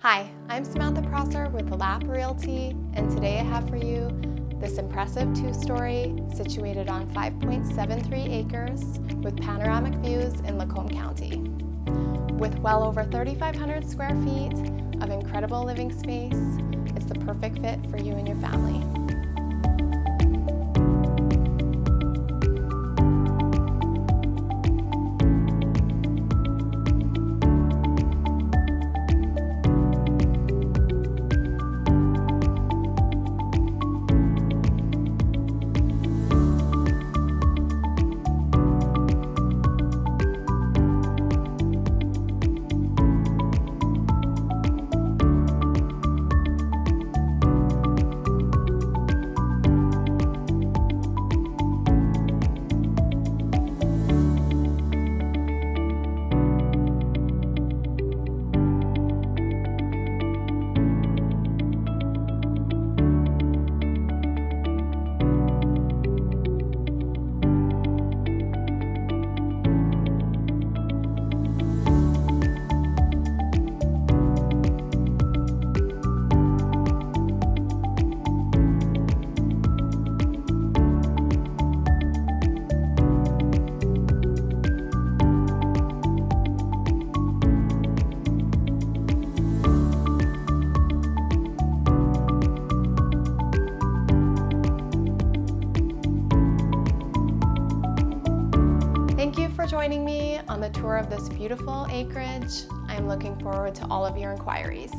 Hi, I'm Samantha Prosser with Lap Realty, and today I have for you this impressive two-story situated on 5.73 acres with panoramic views in Lacombe County. With well over 3,500 square feet of incredible living space, it's the perfect fit for you and your family. Thank you for joining me on the tour of this beautiful acreage. I'm looking forward to all of your inquiries.